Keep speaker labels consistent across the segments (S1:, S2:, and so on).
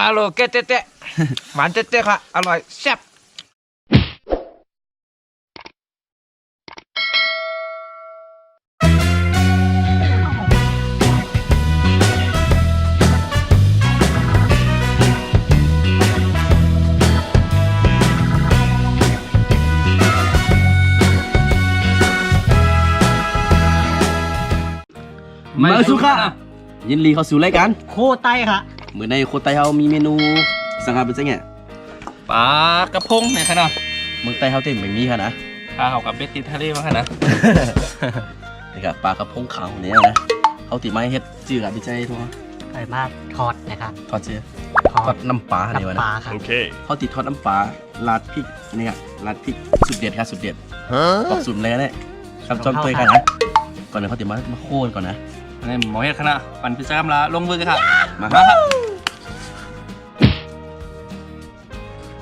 S1: ฮัลโหลเกเตะหวานเตะค่ะอร่อยแซ่บ
S2: มาสุค่ะยินดีเข้าสู่รายการ
S3: โคไตค่ะ
S2: เหมือนในโคไตเฮามีเมนูสังหารเป็นจังไง
S1: ปลากระพงเนี่ยค่ะเนาะ
S2: เมืองไต้เฮาเต็มแบบนี้ค่ะนะ
S1: ข้าวกับเบ็ดติดทะเลมาค่ะนะ
S2: นี่ครับปลากระพงขาวเนี่ยนะเขาติดไม้เฮ็ดจืดกับพี่ใจทั่ว
S3: ใส่มาทอดนะครับ
S2: ทอดเจือ
S3: ทอ
S2: ทอ
S3: ด
S2: ดน้ำปลาเนี่ยวะ
S3: น้ำป
S2: นะ
S3: ลาครับ
S2: เขาติดทอดน้ำปลาราดพริกนี่ครับราดพริกสุดเด็ดครับสุดเด็ดบอกสุดเลยนะเนี่ยครับจอมตัวกันนะก่อนเดี๋ยวเขาติดมาโค่นก่อนนะ
S1: นี่หมอเฮ็ดคณะปั่นพิซซ่าละลงมือกันค่ะ
S2: มา
S1: มาครับ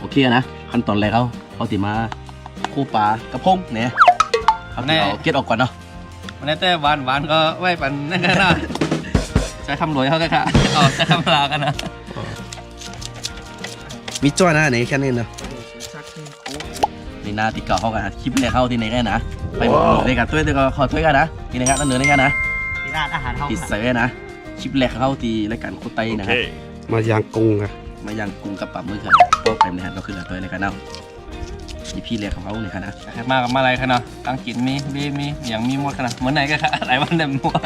S2: โอเคนะขั้นตอนแรกเขาติดมาคู่ปลากระพงเนี่ยเขาติดเอาเกล็ดออกก่อนเนาะ
S1: วันนี้แต่หวานก็ไว้ปั่นนั่นกันนะใช้คำรวยเขากันค่ะอ๋อใช้คำลากันนะ
S2: มีจ้อยนะไหนแค่นี้นะนี่นาติดเก่าเขากันคลิปแรกเข้าที่ไหนกันนะไปเลยกันตัวเดียวก็ขอถ้วยกันนะที่ไหนครับนั่นเนื้อนี่กันนะ
S3: ที่ร้านอาหารห้อง
S2: ติดใส่ไว้นะคลิปแรกเข้าที่รายการโคไตนะครับ
S4: มาย่างกุ้งอะ
S2: มาย่างกุ้งกับปลาหมึกครับโป๊ะไปในหันก็คือตัวรายการเนาะมีพี่แรกของเขาเนี่ยครับนะ
S1: มากับมาอะไรค่ะเนาะตั้งกินมีบีมีอย่างมีหมดค่ะนะเหมือนไหนกันค่ะหลายวันเต็มหมด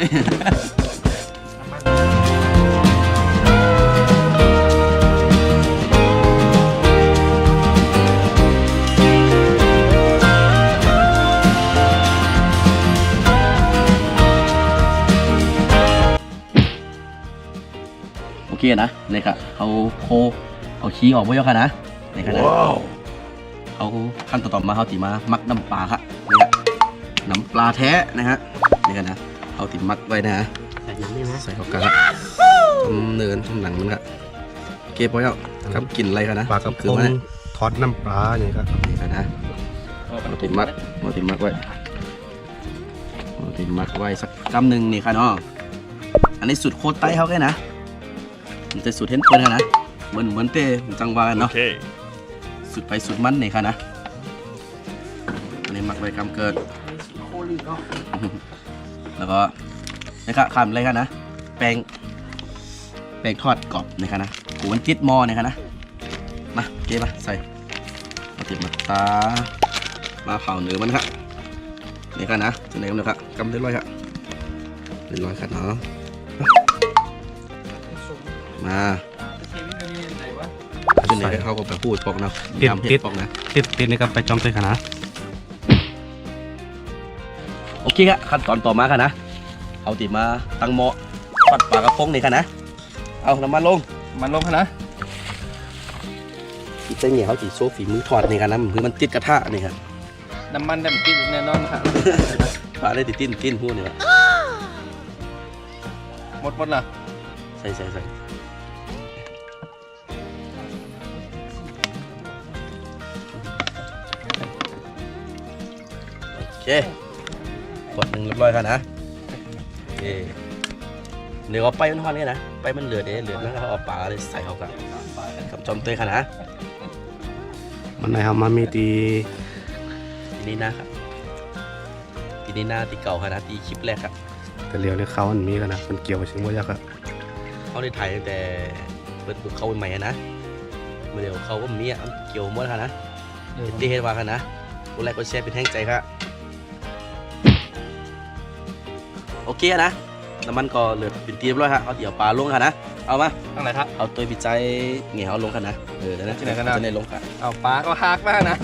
S2: โอเคนะนี่ครับเขาโคเอาขี้ออกไว้แล้วค่ะนะนี่ครับนะเขาขั้นต่อมาเขาติมามักน้ำปลาครับนี่ครับน้ำปลาแท้นะฮะนี่กันนะเขาติมักไว้นะฮะ
S3: ใส่น้ำนี่นะ
S2: ใส่เข้ากันละทำเนินทำหนังมันครับโอเคพอแล้วครับกลิ่นอะไรกันนะ
S4: ปลากระพ
S2: คือง ว่าเนี่ย
S4: ทอดน้ำปลาอย่างนี้ครับ
S2: นี่กันนะเราติมักไว้เราติมักไว้สักกำหนึ่งนี่ค่ะเนาะอันนี้สูตรโคตรไต้เขาแค่นะมันจะสูตรเห็นเปิ้ลค่ะนะเหมือนเต้จังหวะกันเนาะสูตรไปสูตรมันนี่ค่ะนะอันนี้มักไว้กำเกิด แล้วก็นะครับคำอะไรกันนะแป้งทอดกรอบนะครับนะกูมันติดหม้อนะครับนะมาเก็บมาใส่เอาติดมาตามาเผาเนื้อมันครับนี่กันนะจะไหนกันเลยครับกำเรียบร้อยครับเรียบร้อยครับเนาะมาจุดไหนเขาก็ไปพูดปอกเนาะยำเห็ดปอกนะ
S4: ติดนี่ครับไปจอมตัวกันนะ
S2: โอเคครับขั้นตอนต่อมาค่ะนะเอาติดมาตั้งหม้อทอดปลากระพงนี่ค่ะนะเอาน้ำมันลง
S1: มันลงค่ะนะ
S2: ที่เจ๊เหนียวเขาจีโซฝีมือทอดนี่กันนะคือมันติดกระทะนี่ครับ
S1: น้ำมันเต็มที่แน่นอนค่ะ
S2: ปลาได้ติดติ้นพูดนี่วะ
S1: หมดละ
S2: ใส่โอเคขวดหนึ่งเรียบร้อยค่ะนะโอเคเดี๋ยวเอาไปมันทอดนี่นะไปมันเหลือแล้วก็เอาปลาเลยใส่เข้ากันกับจอมเตยค่ะนะ
S4: มันไหนครับมามีตี
S2: ทีนี้นะครับทีนี้หน้าตีเก่าค่ะนะตีคลิปแรกครับ
S4: แต่เรียวเนี่ยเขามันมีกันนะมันเกี่ยวกับชิงวัยักษ์ครับ
S2: เขาได้ถ่ายตั้งแต่เปิดเขาใหม่ๆนะเมื่อเดี๋ยวเขาก็มีอ่ะเกี่ยวหมดค่ะนะตีเฮ็ดว่าค่ะนะกดไลค์กดแชร์เป็นแห้งใจครับโอเคนะน้ำมันก็เหลือเป็นทีเรียบร้อยครับเอาเดี๋ยวปลาลงค่ะนะเอามา
S1: ตั้งไหนครับ
S2: เอาตัวปิดใจเหงี่ยวลงค่ะนะนะ
S1: ที่ไหนกันนะ
S2: จะได้ลงค่ะ
S1: เอาปลาก็หักมากนะ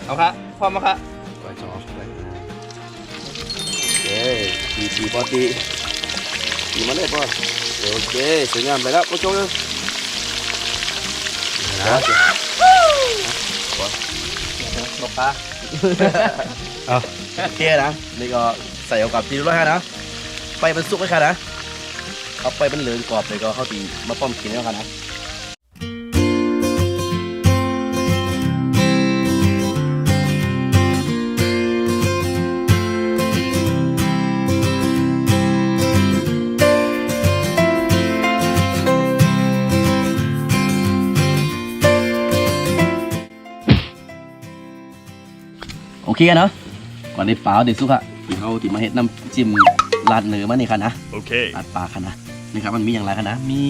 S1: เอาค่ะพร้อมมาค่ะ
S2: ก่อนจะออกไปโอเคตีปอตีมาเลยปอโอเคสวยงามไปแล้วผู้ชมนะ
S1: หลบปลา
S2: โอเคนะนี่ก็ใส่เอากับตีด้วยนะไฟมันสุกไว้ค่ะนะเอาไฟมันเหลืองกรอบเลยก็เข้าตีมาป้อมกินแล้วกันนะ เคเนาะก่อนในปลาเด็ดสุกอะที่เขาที่มาเฮ็ดน้ำจิ้มราดเนื้อมานี่ค่ะนะโอเคราดปลาค่ะนะนี่ครับมันมีอย่างไรค่ะนะมี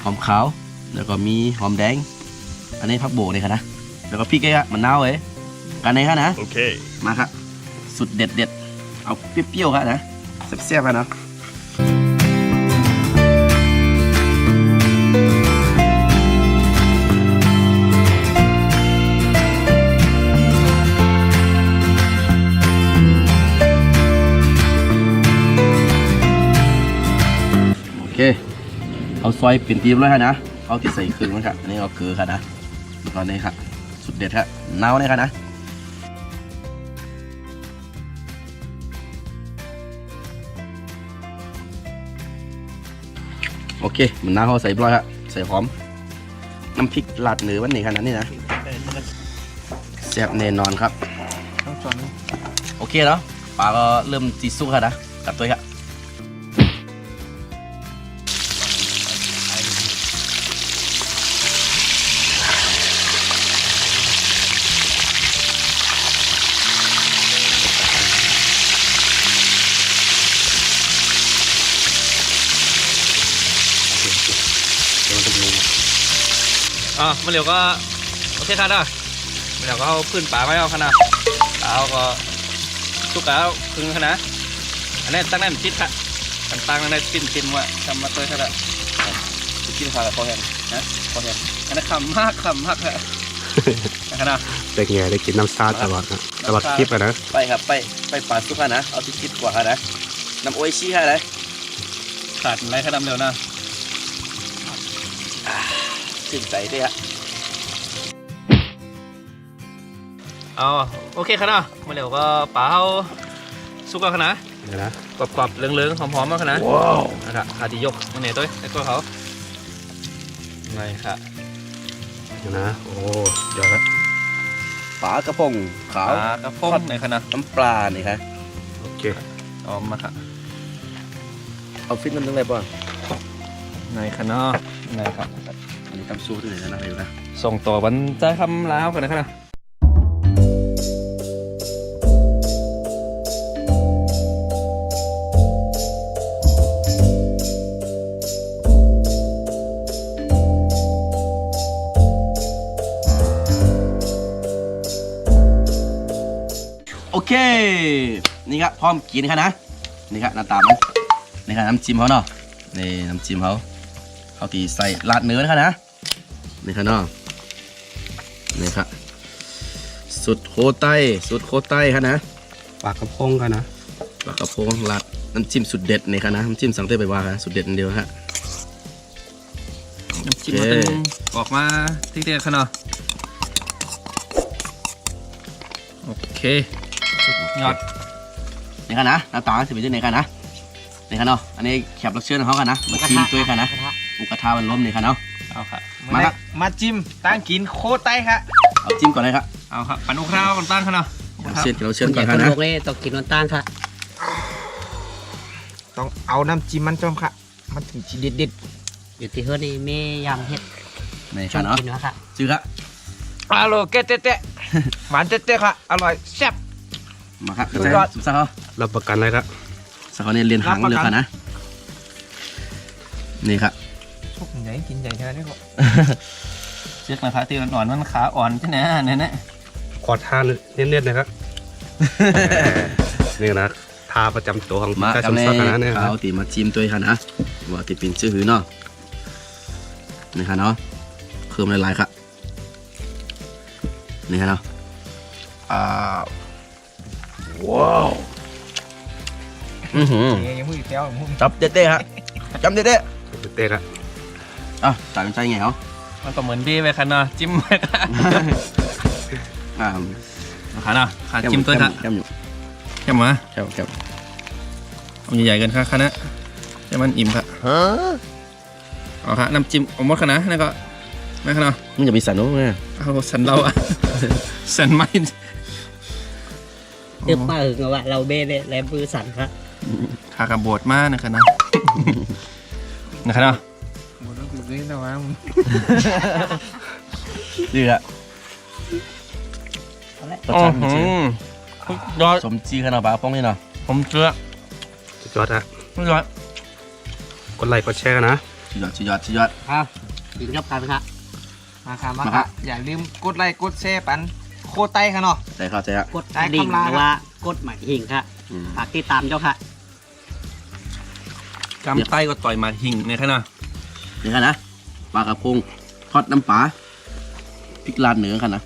S2: หอมขาวแล้วก็มีหอมแดงอันนี้ผักโบกนี่ค่ะนะแล้วก็พริกไอ้มะนาวเอ้กันในค่ะนะโอเคมาครับสุดเด็ดเอาเปรี้ยวๆค่ะนะแซ่บๆค่ะนะโอเคเอาซอยเป็นตีมเลยค่ะนะเอาที่ใส่เครื่องมันค่ะอันนี้เอาเกลือค่ะนะแล้วก็นี่ค่ะสุดเด็ดค่ะนาวนี่ค่ะนะโอเคมันน้ำเขาใส่บร้อยครับใส่หอมน้ำพริกลาดเนื้อวันนี้ขนาดนี้นะแซ่บแน่นอนครับโอเคแล้วปลาก็เริ่มจีสุกค่ะนะกลับตัวครับ
S1: มาเหลียวก็โอเคครับนะมาเหลียวก็เอาพื้นป่าไว้เอาขนาดเอาก็ทุกแล้วครึ่งขนาดอันนี้ตั้งแน่นชิดค่ะตั้งในปิ้นว่าทำมาตัวขนาดชิดค่ะพอเห็นนะพอเห็นอันนั้นขำมากค่ะขนาด
S4: ได้ไงได้กินน้ำซาตลอดนะตลอดคลิปอะนะ
S2: ไปครับไปปลาสุกค่ะนะเอาที่คิดกว่าค่ะนะน้ำโออิชิค่ะนะ
S1: ขาดอะไรขนาดเร็วนะ
S2: ถึงใจด้วยฮะ
S1: เอาโอเคครับนะมาเหลียวก็ป่าเอาสุกแล้วขนาด
S4: เดี๋ยวนะ
S1: กรอบๆเหลืองๆหอมๆมากขนาดนะครับอาทิยกมันเนี่ยตัวไอ้ตัวเขาไงค่ะ
S4: เดี๋ยวนะโอ้เดี๋ยวละ
S2: ปลากระพงขาว
S1: กระพงในขนาด
S2: น้ำปลานี่ครับ
S4: โอเค
S1: หอมมาค่ะ
S2: เอาฟิตน้ำนึงเลยป่ะ
S1: ไงขนาดไงครับ
S2: อันนี้ตำซูที่ไหนนะอะไรอยู่นะ
S1: ส่งต่อวันใจคำลาวกันนะครับ
S2: โอเคนี่ครับพร้อมกินค่ะนะนี่ครับหน้าตามันนี่ครับน้ำจิ้มเขาเนาะนี่น้ำจิ้มเขาตีใส่ราดเนื้อนะคะนะนี่ครับเนาะนี่ครับสุดโคไต้ค่ะนะ
S4: ปลากระพงกันนะ
S2: ปลากระพงราดน้ำจิ้มสุดเด็ดนี่ค่ะนะน้ำจิ้มสั่งเต้ไปว่าค่ะสุดเด็ดอันเดียวฮะ
S1: น้ำจิ้มมันเป็นออกมาที่เดียวขนาดโอเคสุดยอด
S2: นี่ค่ะนะหน้าตาจะเป็นยังไงค่ะนะนี่ค่ะเนาะอันนี้แคบรับเชิญของเขาค่ะนะมาจิ้มตัวค่ะนะหมูกระทะมันล้มนี่ค่ะเนาะ
S1: เอาค่ะ
S2: มาครับ
S3: มาจิ้มตั้งกินโคตรไต้ค่ะ
S2: เอาจิ้มก่อนเลยครับ
S1: เอาครับปั่นอุคราวกันตั้งขนาด
S2: เราเชิญก่อนค่ะนะ
S3: ต้องกินวันตั้งค่ะ
S5: ต้องเอาน้ำจิ้มมันจอมค่ะ มันถึงจีเด็ด
S3: อยู่ที่เฮือนี่แม่ยำเฮ็ด
S2: นี่
S3: ชอ
S2: ค่ะ
S3: บ
S2: เนาะ
S3: กินวะค่ะ
S2: จื้อค่ะ
S5: ๆอร่อยเก๊ะหวานเจ๊ะๆค่ะ อร่อยแซ่บ
S2: มาครับ
S5: สุดยอด
S2: สุดสักเขา
S4: รับประกันเลยครับ
S2: สักเขาเนี่ยเรียนหางเลยค่ะนะนี่ครับ
S5: พวกใหญ่กินใหญ่ขนาดนี้ก็
S1: เช็คนะครับที่อ่อนๆมันขาอ่อนที่ไหนเนี่ย
S4: ขอทานเน้นๆนะครับ นี่นะทาประจำตัวของ
S2: มา
S4: ใต้
S2: กับ
S4: ชม
S2: ใน
S4: ซักนะเนี่ย
S2: เขาตีมาจิ้มตัวค่ะนะว่าตีเป็นชื่อหือเนาะนี่ค่ะเนาะเพิ่มหลายๆครับนี่ค่ะเนาะว้าว
S5: ยังมือเตี้ยวมือ
S2: จับเด็ดๆครับจับเด็ด
S4: เต้ครับ
S2: ๆอ่ะตัดใจไงเขา
S1: มันก็เหมือนบี้ไปขนาดจิ้มไปค่ะ
S2: อ่า
S1: ขาเนาะขาจิ้มตัวค่ะ
S2: แก้มอยู่
S1: แค่มา
S2: แก้ม
S1: เอาใหญ่ๆกันค่ะคณะให้มันอิ่มค่ะเอาค่ะน้ำจิ้มเอาหมดค่ะนะแล้วก็ไม่ค่ะเนาะ
S2: มันจะมีสันนู้นไง
S1: เอาสันเราอะ สันไม่
S3: เดือบมาอึงว่าเราเบ้เลยแลมือสั่นครับ
S1: ขากระโบดมากนะคะนะนะคะเนาะ
S5: หมดแล้วกูเล่นแล้ววะมึง
S2: นี่แหละรส
S1: โอ้
S2: ชาติ
S1: โห
S2: มันชื่อ
S1: ยอด
S2: สมจีขนาดปลากระป๋องนี่เนาะ
S1: ผมเชื่อ
S4: สุดยอดฮะ
S1: ไม่ยอด
S4: กดไลค์กดแชร์กันนะ
S2: สุดยอดสุดยอด
S3: ครับกินกับกันครับ
S5: มาค่ะมา
S2: มาครั
S5: ค่ะ
S2: บ
S5: อย่าลืมกดไลค์กดแชร์ปันโคไตค่ะเนาะ
S2: ใจเข้าใจครับ
S3: กดดิ่งหรือว่ากดหมายหิ่งค่ะ
S2: อืม
S3: ฝากติดตามเจ้าค่ะ
S1: กำไต้ก็ต่อยมาหิ่งในขนาด
S2: นี่ค่ะนะปลากระพงทอดน้ำปลาพริกลาดเหนือค่ะนะ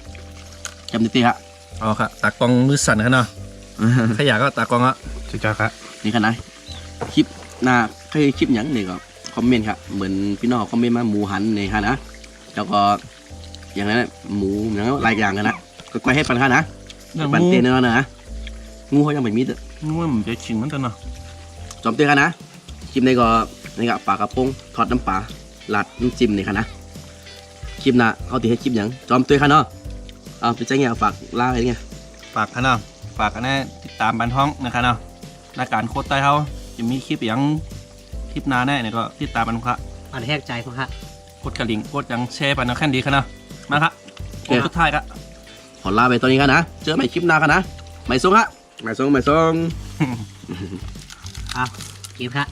S2: จำตีๆฮะ
S1: เอาค่ะตากล้องมือสั่นขนาดขยะก็ตากล้องอ่ะ
S4: สุดยอดครับ
S2: นี่ค่ะนะคลิปหน้าเคยคลิปหยังนี่ก็คอมเมนต์ครับเหมือนพี่น้องคอมเมนต์มาหมูหันนี่ค่ะนะแล้วก็อย่างนั้นหมูอย่างนั้นหลายอย่างกันนะก็ก้อยให้ปันค่ะนะ
S1: อย่าง
S2: ปัน
S1: งู
S2: เตียนนั่นนะงูเขายังไม่มีเด้อ
S1: งูมันจะชิงเหมือนกันเนาะ
S2: จอมเตียนค่ะนะคลิปนี้ก็นี่ก็ปลากระพงทอดน้ำปลาลาดน้ำจิ้มนี่ค่ะนะคลิปหน้าเขาตีให้คลิปหยังจอมเตียนค่ะเนาะเอาไปแจ้งเงี้ยฝากล่าอะไรเงี้ย
S1: ฝากขนาดฝากกันแน่ติดตามบันท้องนะครับเนาะรายการโคตรใต้เขาจะมีคลิปอย่างคลิปหน้าแน่เนี่ยก็ติดตามมันครับ
S3: อันแทกใจของค่ะ
S1: กดกระดิ่งกดยังแชร์ปันนะแค่ดีครับเนาะมาครับผมสุดท้ายครับ
S2: ขอลาไปตอนนี้ค่ะนะเจอใหม่คลิปหน้าค่ะนะไม่ส่งฮะไม่ส่ง
S3: อ้าวกินค่ะ